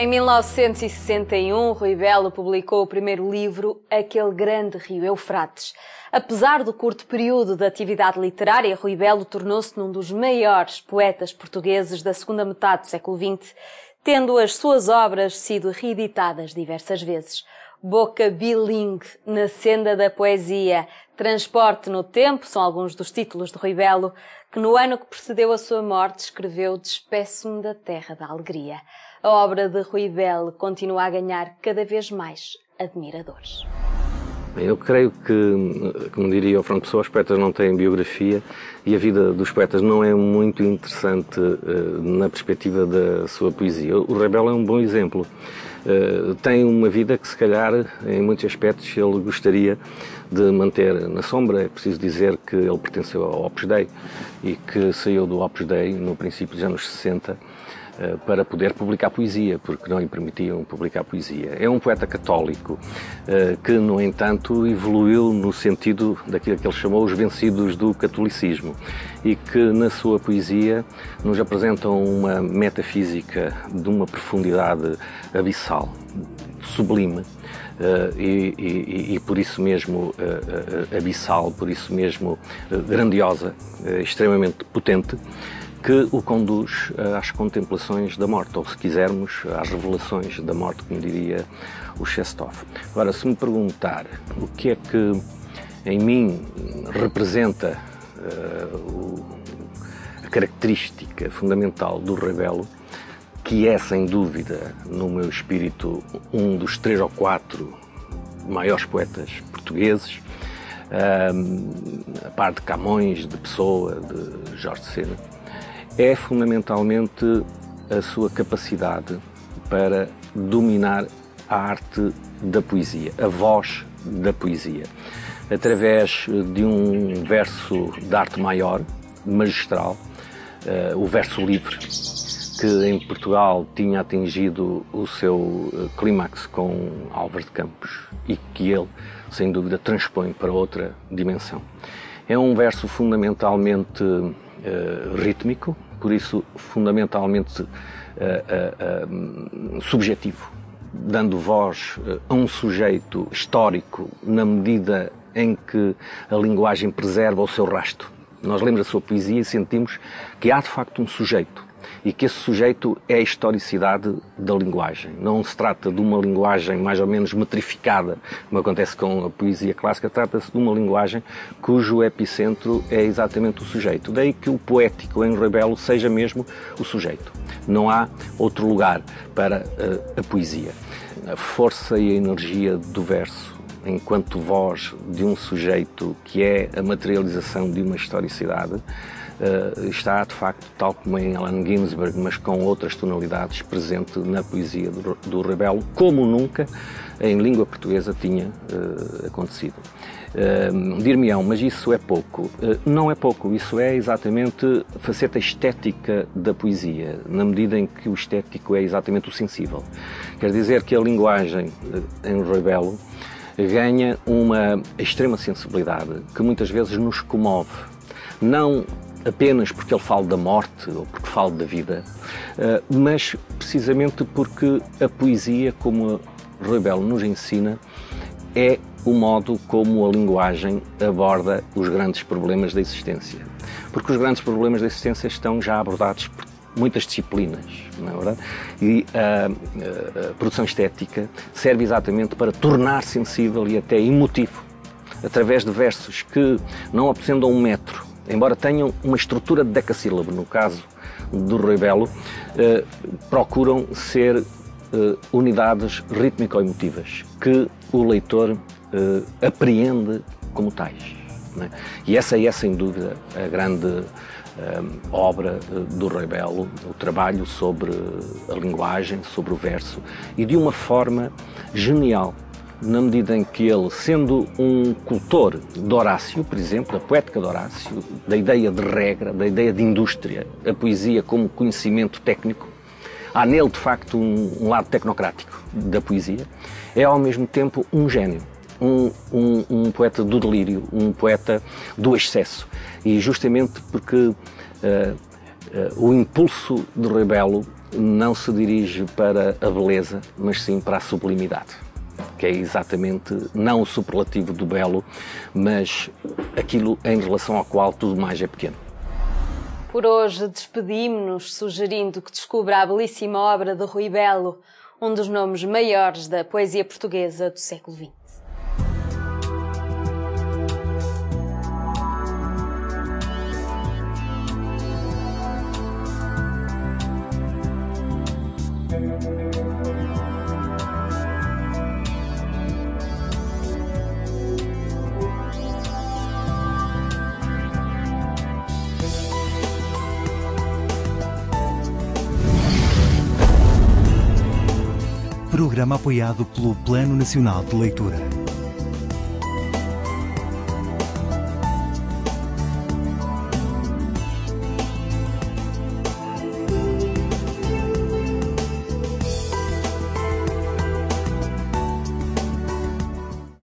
Em 1961, Rui Belo publicou o primeiro livro, Aquele Grande Rio Eufrates. Apesar do curto período de atividade literária, Rui Belo tornou-se num dos maiores poetas portugueses da segunda metade do século XX, tendo as suas obras sido reeditadas diversas vezes. Boca bilingue na senda da poesia, transporte no tempo, são alguns dos títulos de Rui Belo, que no ano que precedeu a sua morte escreveu Despeço-me da Terra da Alegria. A obra de Rui Belo continua a ganhar cada vez mais admiradores. Eu creio que, como diria o Fernando Pessoa, os poetas não têm biografia e a vida dos poetas não é muito interessante na perspectiva da sua poesia. O Rui Belo é um bom exemplo. Tem uma vida que, se calhar, em muitos aspectos, ele gostaria de manter na sombra. É preciso dizer que ele pertenceu ao Opus Dei e que saiu do Opus Dei no princípio dos anos 60 para poder publicar poesia, porque não lhe permitiam publicar poesia. É um poeta católico que, no entanto, evoluiu no sentido daquilo que ele chamou os vencidos do catolicismo e que, na sua poesia, nos apresentam uma metafísica de uma profundidade abissal, sublime, e por isso mesmo abissal, por isso mesmo grandiosa, extremamente potente, que o conduz às contemplações da morte, ou, se quisermos, às revelações da morte, como diria o Chestov. Agora, se me perguntar o que é que em mim representa a característica fundamental do Rui Belo, que é, sem dúvida, no meu espírito, um dos 3 ou 4 maiores poetas portugueses, a par de Camões, de Pessoa, de Jorge Sena, é fundamentalmente a sua capacidade para dominar a arte da poesia, a voz da poesia, através de um verso de arte maior, magistral, o verso livre, que em Portugal tinha atingido o seu clímax com Álvares de Campos e que ele, sem dúvida, transpõe para outra dimensão. É um verso fundamentalmente rítmico, por isso fundamentalmente subjetivo, dando voz a um sujeito histórico na medida em que a linguagem preserva o seu rastro. Nós lemos a sua poesia e sentimos que há de facto um sujeito e que esse sujeito é a historicidade da linguagem. Não se trata de uma linguagem mais ou menos metrificada, como acontece com a poesia clássica, trata-se de uma linguagem cujo epicentro é exatamente o sujeito. Daí que o poético em Rui Belo seja mesmo o sujeito. Não há outro lugar para a poesia. A força e a energia do verso, enquanto voz de um sujeito que é a materialização de uma historicidade, está, de facto, tal como em Allen Ginsberg, mas com outras tonalidades, presente na poesia do Rui Belo, como nunca em língua portuguesa tinha acontecido. Dir-me-ão, mas isso é pouco. Não é pouco, isso é exatamente a faceta estética da poesia, na medida em que o estético é exatamente o sensível. Quer dizer que a linguagem em Rui Belo ganha uma extrema sensibilidade que muitas vezes nos comove. Não apenas porque ele fala da morte ou porque fala da vida, mas precisamente porque a poesia, como Rui Belo nos ensina, é o modo como a linguagem aborda os grandes problemas da existência. Porque os grandes problemas da existência estão já abordados por muitas disciplinas, não é verdade? E a produção estética serve exatamente para tornar sensível e até emotivo, através de versos que não apresentam um metro, embora tenham uma estrutura de decassílabo, no caso do Rui Belo, procuram ser unidades rítmico-emotivas que o leitor apreende como tais, não é? E essa é, sem dúvida, a grande obra do Rui Belo, o trabalho sobre a linguagem, sobre o verso, e de uma forma genial, na medida em que ele, sendo um cultor de Horácio, por exemplo, da poética de Horácio, da ideia de regra, da ideia de indústria, a poesia como conhecimento técnico, há nele, de facto, um lado tecnocrático da poesia, é ao mesmo tempo um gênio, um poeta do delírio, um poeta do excesso. E justamente porque O impulso de Rui Belo não se dirige para a beleza, mas sim para a sublimidade, que é exatamente não o superlativo do belo, mas aquilo em relação ao qual tudo mais é pequeno. Por hoje despedimos-nos sugerindo que descubra a belíssima obra de Rui Belo, um dos nomes maiores da poesia portuguesa do século XX. Programa apoiado pelo Plano Nacional de Leitura.